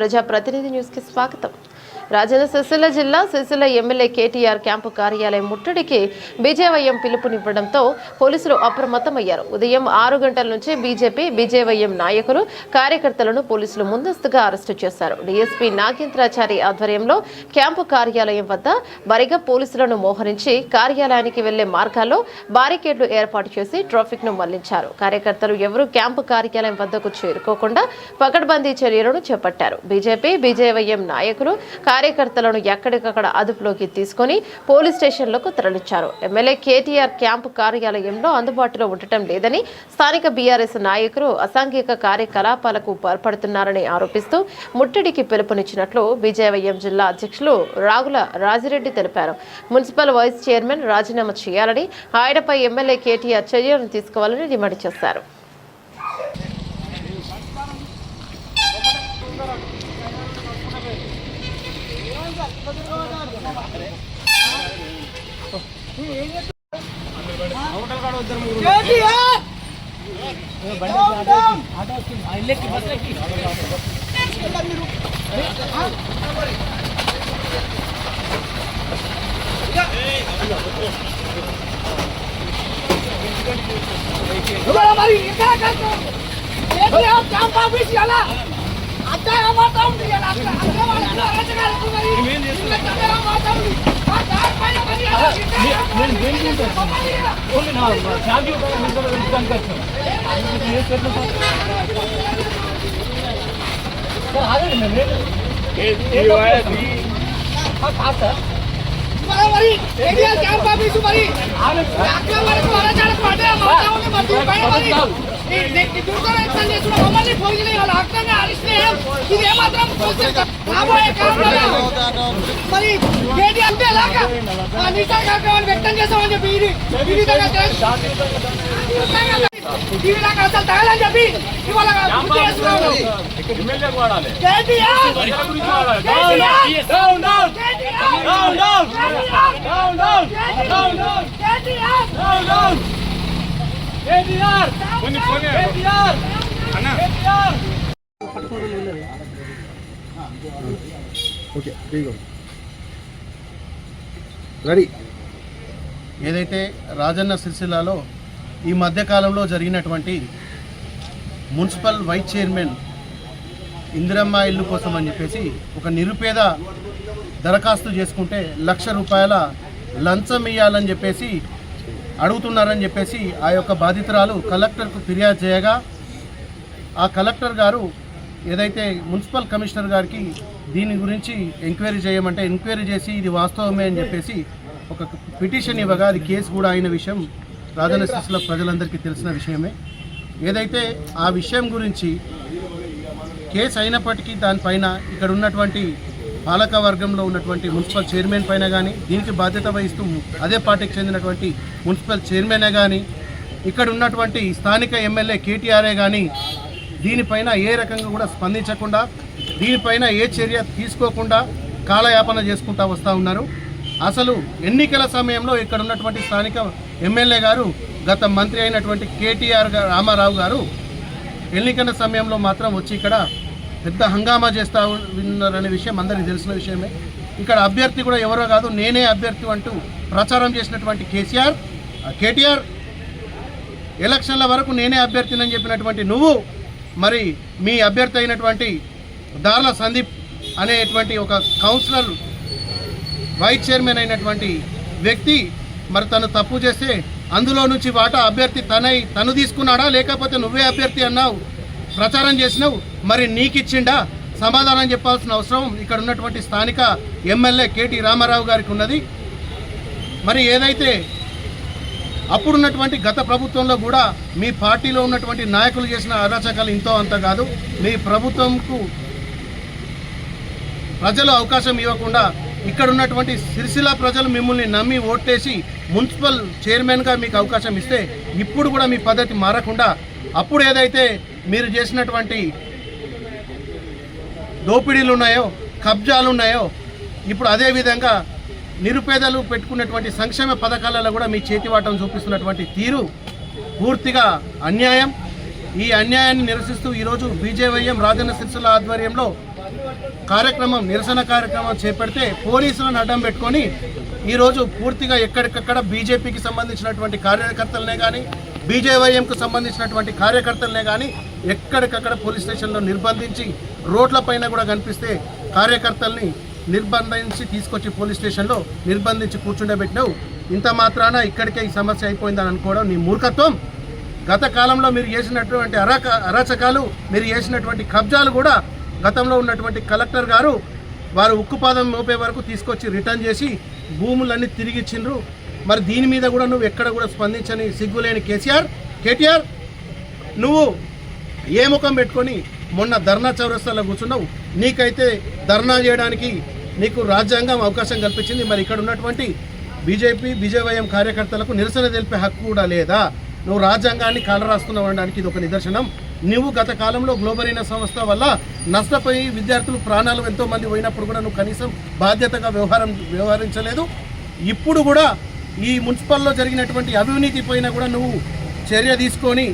ప్రజాప్రతినిధి న్యూస్ కి స్వాగతం. రాజన్న సిరిసిల్ల జిల్లా సిరిసిల్ల ఎమ్మెల్యే కేటీఆర్ క్యాంపు కార్యాలయం ముట్టడికి బీజేవైఎం పిలుపునివ్వడంతో పోలీసులు అప్రమత్తమయ్యారు. ఉదయం 6 గంటల నుంచి బీజేవైఎం నాయకులు కార్యకర్తలను పోలీసులు ముందస్తుగా అరెస్టు చేశారు. డీఎస్పీ నాగేంద్రాచారి ఆధ్వర్యంలో క్యాంపు కార్యాలయం వద్ద భారీగా పోలీసులను మోహరించి కార్యాలయానికి వెళ్లే మార్గాల్లో బారికేడ్లు ఏర్పాటు చేసి ట్రాఫిక్ ను మళ్లించారు. కార్యకర్తలు ఎవరూ క్యాంపు కార్యాలయం వద్దకు చేరుకోకుండా పకడ్బందీ చర్యలను చేపట్టారు. బీజేవైఎం నాయకులు కార్యకర్తలను ఎక్కడికక్కడ అదుపులోకి తీసుకుని పోలీస్ స్టేషన్లకు తరలించారు. ఎమ్మెల్యే కేటీఆర్ క్యాంపు కార్యాలయంలో అందుబాటులో ఉండటం లేదని స్థానిక బీఆర్ఎస్ నాయకులు అసాంఘిక కార్యకలాపాలకు పాల్పడుతున్నారని ఆరోపిస్తూ ముట్టడికి పిలుపునిచ్చినట్లు బీజేవైఎం జిల్లా అధ్యక్షులు రాగుల రాజిరెడ్డి తెలిపారు. మున్సిపల్ వైస్ చైర్మన్ రాజీనామా చేయాలని, ఆయనపై ఎమ్మెల్యే కేటీఆర్ చర్యలను తీసుకోవాలని డిమాండ్ చేశారు. వ్యక్తం చేస్తామని చెప్పి అసలు తగలని చెప్పి ఇవాళ రెడీ. ఏదైతే రాజన్న సిరిసిల్లలో ఈ మధ్యకాలంలో జరిగినటువంటి మున్సిపల్ వైస్ చైర్మన్ ఇందిరమ్మ ఇల్లు కోసం అని చెప్పేసి ఒక నిరుపేద దరఖాస్తు చేసుకుంటే ₹1,00,000 లంచం ఇవ్వాలని చెప్పేసి అడుగుతున్నారని చెప్పేసి ఆ యొక్క బాధితురాలు కలెక్టర్కు ఫిర్యాదు చేయగా ఆ కలెక్టర్ గారు ఏదైతే మున్సిపల్ కమిషనర్ గారికి దీని గురించి ఎంక్వైరీ చేయమంటే ఎంక్వైరీ చేసి ఇది వాస్తవమే అని చెప్పేసి ఒక పిటిషన్ ఇవ్వగా అది కేసు కూడా అయిన విషయం రాజన్న సిరిసిల్ల ప్రజలందరికీ తెలిసిన విషయమే. ఏదైతే ఆ విషయం గురించి కేసు అయినప్పటికీ దానిపైన ఇక్కడ ఉన్నటువంటి పాలక వర్గంలో ఉన్నటువంటి మున్సిపల్ చైర్మన్ పైన కానీ, దీనికి బాధ్యత వహిస్తూ అదే పార్టీకి చెందినటువంటి మున్సిపల్ చైర్మనే కానీ, ఇక్కడ ఉన్నటువంటి స్థానిక ఎమ్మెల్యే కేటీఆర్ఏ కానీ దీనిపైన ఏ రకంగా కూడా స్పందించకుండా, దీనిపైన ఏ చర్య తీసుకోకుండా కాలయాపన చేసుకుంటూ వస్తూ ఉన్నారు. అసలు ఎన్నికల సమయంలో ఇక్కడ ఉన్నటువంటి స్థానిక ఎమ్మెల్యే గారు, గత మంత్రి అయినటువంటి కేటీఆర్ రామారావు గారు ఎన్నికల సమయంలో మాత్రం వచ్చి ఇక్కడ పెద్ద హంగామా చేస్తూ ఉన్నారనే విషయం అందరికీ తెలిసిన విషయమే. ఇక్కడ అభ్యర్థి కూడా ఎవరో కాదు, నేనే అభ్యర్థి అంటూ ప్రచారం చేసినటువంటి కేటీఆర్ ఎలక్షన్ల వరకు నేనే అభ్యర్థినని చెప్పినటువంటి నువ్వు మరి మీ అభ్యర్థి అయినటువంటి దార్ల సందీప్ అనేటువంటి ఒక కౌన్సిలర్ వైస్ చైర్మన్ అయినటువంటి వ్యక్తి మరి తను తప్పు చేస్తే అందులో నుంచి వాటా అభ్యర్థి తను తీసుకున్నాడా, లేకపోతే నువ్వే అభ్యర్థి అన్నావు ప్రచారం చేసినావు, మరి నీకిచ్చిండా? సమాధానం చెప్పాల్సిన అవసరం ఇక్కడ ఉన్నటువంటి స్థానిక ఎమ్మెల్యే కేటీ రామారావు గారికి ఉన్నది. మరి ఏదైతే అప్పుడున్నటువంటి గత ప్రభుత్వంలో కూడా మీ పార్టీలో ఉన్నటువంటి నాయకులు చేసిన అరాచకాలు ఇంతో అంత కాదు. మీ ప్రభుత్వంకు ప్రజలు అవకాశం ఇవ్వకుండా ఇక్కడ ఉన్నటువంటి సిరిసిల్ల ప్రజలు మిమ్మల్ని నమ్మి ఓట్లేసి మున్సిపల్ చైర్మన్గా మీకు అవకాశం ఇస్తే ఇప్పుడు కూడా మీ పద్ధతి మారకుండా అప్పుడు ఏదైతే మీరు చేసినటువంటి దోపిడీలు ఉన్నాయో, కబ్జాలు ఉన్నాయో, ఇప్పుడు అదేవిధంగా నిరుపేదలు పెట్టుకున్నటువంటి సంక్షేమ పథకాలలో కూడా మీ చేతివాటం చూపిస్తున్నటువంటి తీరు పూర్తిగా అన్యాయం. ఈ అన్యాయాన్ని నిరసిస్తూ ఈరోజు బీజేవైఎం రాజన్న సిరిసిల్ల ఆధ్వర్యంలో కార్యక్రమం నిరసన కార్యక్రమం చేపడితే పోలీసులను అడ్డం పెట్టుకొని ఈరోజు పూర్తిగా ఎక్కడికక్కడ బీజేపీకి సంబంధించినటువంటి కార్యకర్తలనే కానీ బీజేవైఎంకు సంబంధించినటువంటి కార్యకర్తలనే కానీ ఎక్కడికక్కడ పోలీస్ స్టేషన్లో నిర్బంధించి రోడ్లపైన కూడా కనిపిస్తే కార్యకర్తల్ని నిర్బంధించి తీసుకొచ్చి పోలీస్ స్టేషన్లో నిర్బంధించి కూర్చుండబెట్టినావు. ఇంత మాత్రాన ఇక్కడికే ఈ సమస్య అయిపోయిందని అనుకోవడం నీ మూర్ఖత్వం. గత కాలంలో మీరు చేసినటువంటి అరాచకాలు, మీరు చేసినటువంటి కబ్జాలు కూడా గతంలో ఉన్నటువంటి కలెక్టర్ గారు వారు ఉక్కుపాదం మోపే వరకు తీసుకొచ్చి రిటర్న్ చేసి భూములన్నీ తిరిగి ఇచ్చిండ్రు. మరి దీని మీద కూడా నువ్వు ఎక్కడ కూడా స్పందించని సిగ్గులేని కేటీఆర్ నువ్వు ఏ ముఖం పెట్టుకొని మొన్న ధర్నా చౌరస్తాలో కూర్చున్నావు. నీకైతే ధర్నా చేయడానికి నీకు రాజ్యాంగం అవకాశం కల్పించింది. మరి ఇక్కడ ఉన్నటువంటి బీజేవైఎం కార్యకర్తలకు నిరసన తెలిపే హక్కు కూడా లేదా? నువ్వు రాజ్యాంగాన్ని కాలరాస్తున్నావు అనడానికి ఇది ఒక నిదర్శనం. నువ్వు గత కాలంలో గ్లోబరీనా సంస్థ వల్ల నష్టపోయి విద్యార్థులు ప్రాణాలు ఎంతోమంది పోయినప్పుడు కూడా నువ్వు కనీసం బాధ్యతగా వ్యవహరించలేదు. ఇప్పుడు కూడా ఈ మున్సిపల్లో జరిగినటువంటి అవినీతి పైన కూడా నువ్వు చర్య తీసుకొని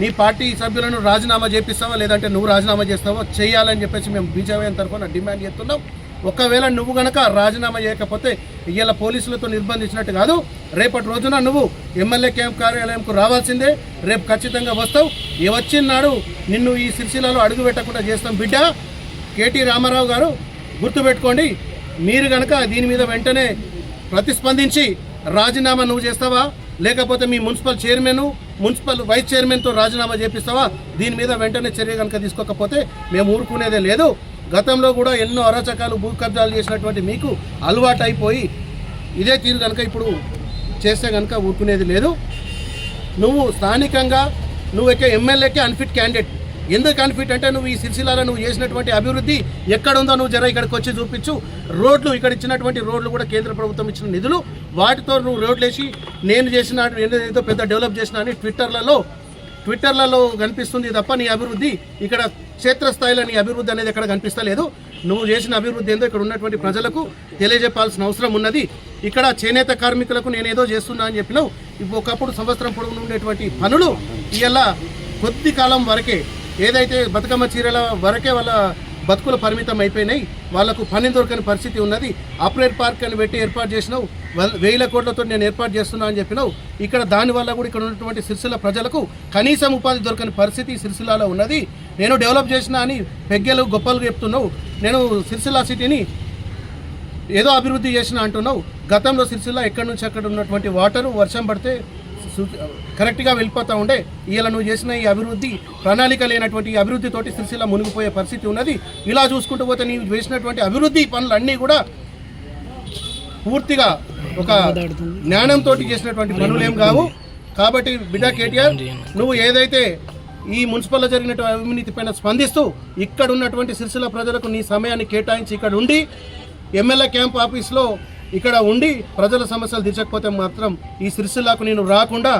నీ పార్టీ సభ్యులను రాజీనామా చేపిస్తావా, లేదంటే నువ్వు రాజీనామా చేస్తావో చేయాలని చెప్పేసి మేము బీజేవైఎం తరఫున డిమాండ్ చేస్తున్నాం. ఒకవేళ నువ్వు గనక రాజీనామా చేయకపోతే ఇవాళ పోలీసులతో నిర్బంధించినట్టు కాదు, రేపటి రోజున నువ్వు ఎమ్మెల్యే క్యాంప్ కార్యాలయంకు రావాల్సిందే. రేపు ఖచ్చితంగా వస్తావు. వచ్చినాడు నిన్ను ఈ సిరిసిల్లలో అడుగు పెట్టకుండా చేస్తాం బిడ్డ. కేటీ రామారావు గారు గుర్తుపెట్టుకోండి, మీరు కనుక దీని మీద వెంటనే ప్రతిస్పందించి రాజీనామా నువ్వు చేస్తావా, లేకపోతే మీ మున్సిపల్ వైస్ చైర్మన్తో రాజీనామా చేపిస్తావా? దీని మీద వెంటనే చర్య కనుక తీసుకోకపోతే మేము ఊరుకునేదే లేదు. గతంలో కూడా ఎన్నో అరాచకాలు, భూ కబ్జాలు చేసినటువంటి మీకు అలవాటు అయిపోయి ఇదే తీరు కనుక ఇప్పుడు చేస్తే కనుక ఊరుకునేది లేదు. నువ్వు స్థానికంగా నువ్వు ఎమ్మెల్యేకి అన్ఫిట్ క్యాండిడేట్. ఎందుకు అన్ఫిట్ అంటే నువ్వు ఈ సిరిసిల్లలో నువ్వు చేసినటువంటి అభివృద్ధి ఎక్కడుందో నువ్వు జర ఇక్కడికి వచ్చి చూపించు. రోడ్లు ఇక్కడ ఇచ్చినటువంటి రోడ్లు కూడా కేంద్ర ప్రభుత్వం ఇచ్చిన నిధులు, వాటితో నువ్వు రోడ్లు వేసి నేను చేసిన ఏదో పెద్ద డెవలప్ చేసిన అని ట్విట్టర్లలో కనిపిస్తుంది తప్ప నీ అభివృద్ధి ఇక్కడ క్షేత్రస్థాయిలో నీ అభివృద్ధి అనేది ఎక్కడ కనిపిస్తలేదు. నువ్వు చేసిన అభివృద్ధి ఏందో ఇక్కడ ఉన్నటువంటి ప్రజలకు తెలియజెప్పాల్సిన అవసరం ఉన్నది. ఇక్కడ చేనేత కార్మికులకు నేనేదో చేస్తున్నా అని చెప్పినావు. ఒకప్పుడు సంవత్సరం పొడవునా ఉండేటువంటి పనులు ఇవాళ కొద్ది కాలం వరకే, ఏదైతే బతుకమ్మ చీరల వరకే వాళ్ళ బతుకులు పరిమితం అయిపోయినాయి. వాళ్లకు పని దొరకని పరిస్థితి ఉన్నది. ఆపరేట్ పార్క్ అని పెట్టి ఏర్పాటు చేసినావు. 1000 కోట్లతో నేను ఏర్పాటు చేస్తున్నా అని చెప్పినావు. ఇక్కడ దానివల్ల కూడా ఇక్కడ ఉన్నటువంటి సిరిసిల్ల ప్రజలకు కనీసం ఉపాధి దొరకని పరిస్థితి సిరిసిల్లలో ఉన్నది. నేను డెవలప్ చేసిన అని పెగ్గెలు గొప్పలు చెప్తున్నావు. నేను సిరిసిల్ల సిటీని ఏదో అభివృద్ధి చేసిన అంటున్నావు. గతంలో సిరిసిల్ల ఎక్కడి నుంచి అక్కడ ఉన్నటువంటి వాటరు వర్షం పడితే కరెక్ట్గా వెళ్ళిపోతూ ఉండే. ఇలా నువ్వు చేసిన ఈ అభివృద్ధి ప్రణాళిక లేనటువంటి ఈ అభివృద్ధితోటి సిరిసిల్ల మునిగిపోయే పరిస్థితి ఉన్నది. ఇలా చూసుకుంటూ పోతే నీవు చేసినటువంటి అభివృద్ధి పనులన్నీ కూడా పూర్తిగా ఒక జ్ఞానంతో చేసినటువంటి పనులేం కావు. కాబట్టి బిడ్డ కేటీఆర్, నువ్వు ఏదైతే ఈ మున్సిపల్లో జరిగినటువంటి అవినీతి పైన స్పందిస్తూ ఇక్కడ ఉన్నటువంటి సిరిసిల్ల ప్రజలకు నీ సమయాన్ని కేటాయించి ఇక్కడ ఉండి ఎమ్మెల్యే క్యాంప్ ఆఫీస్లో ఇక్కడ ఉండి ప్రజల సమస్యలు తీర్చకపోతే మాత్రం ఈ సిరిసిల్లకు నేను రాకుండా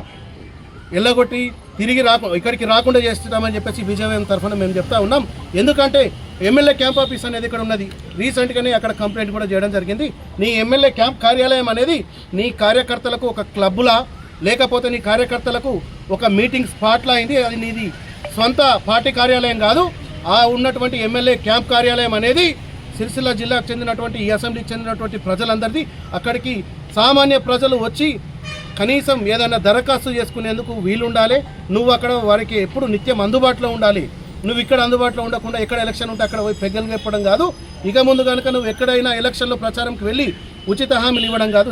ఎల్లగొట్టి తిరిగి ఇక్కడికి రాకుండా చేస్తామని చెప్పేసి బీజేవైఎం తరఫున మేము చెప్తా ఉన్నాం. ఎందుకంటే ఎమ్మెల్యే క్యాంప్ ఆఫీస్ అనేది ఇక్కడ ఉన్నది. రీసెంట్గానే అక్కడ కంప్లైంట్ కూడా చేయడం జరిగింది. నీ ఎమ్మెల్యే క్యాంప్ కార్యాలయం అనేది నీ కార్యకర్తలకు ఒక క్లబ్లా, లేకపోతే నీ కార్యకర్తలకు ఒక మీటింగ్ స్పాట్లా అయింది. అది నీది సొంత పార్టీ కార్యాలయం కాదు. ఆ ఉన్నటువంటి ఎమ్మెల్యే క్యాంప్ కార్యాలయం అనేది సిరిసిల్ల జిల్లాకు చెందినటువంటి ఈ అసెంబ్లీకి చెందినటువంటి ప్రజలందరిది. అక్కడికి సామాన్య ప్రజలు వచ్చి కనీసం ఏదైనా దరఖాస్తు చేసుకునేందుకు వీలుండాలి. నువ్వు అక్కడ వారికి ఎప్పుడు నిత్యం అందుబాటులో ఉండాలి. నువ్వు ఇక్కడ అందుబాటులో ఉండకుండా ఎక్కడ ఎలక్షన్ ఉంటే అక్కడ పోయి పెగ్గలు చెప్పడం కాదు. ఇక ముందు కనుక నువ్వు ఎక్కడైనా ఎలక్షన్లో ప్రచారంకి వెళ్ళి ఉచిత హామీలు ఇవ్వడం కాదు.